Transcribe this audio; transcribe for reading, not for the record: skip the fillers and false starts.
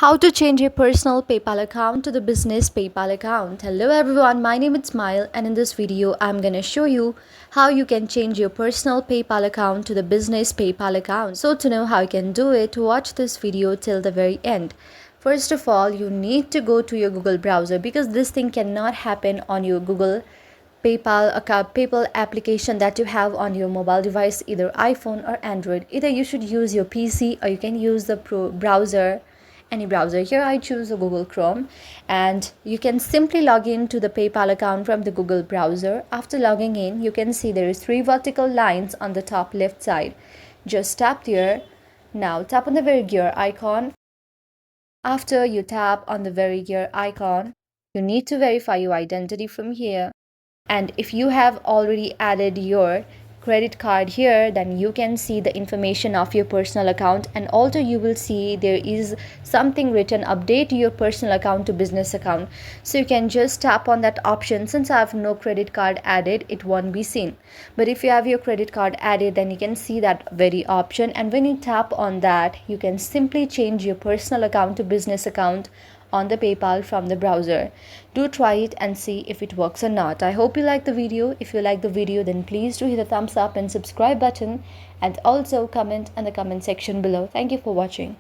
How to change your personal PayPal account to the business PayPal account. Hello everyone, my name is Smile and in this video I'm gonna show you how you can change your personal PayPal account to the business PayPal account. So to know how you can do it, watch this video till the very end. First of all, you need to go to your Google browser because this thing cannot happen on your Google PayPal application that you have on your mobile device, either iPhone or Android. Either you should use your PC or you can use the browser, any browser. Here I choose the Google Chrome, and you can simply log in to the PayPal account from the Google browser. After logging in, you can see there is three vertical lines on the top left side. Just tap there. Now tap on the very gear icon. After you tap on the very gear icon, you need to verify your identity from here. And if you have already added your credit card here, then you can see the information of your personal account, and also you will see there is something written update your personal account to business account. So you can just tap on that option. Since I have no credit card added, it won't be seen, but if you have your credit card added, then you can see that very option, and when you tap on that, you can simply change your personal account to business account on the PayPal from the browser. Do try it and see if it works or not. I hope you like the video. If you like the video, then please do hit the thumbs up and subscribe button, and also comment in the comment section below. Thank you for watching.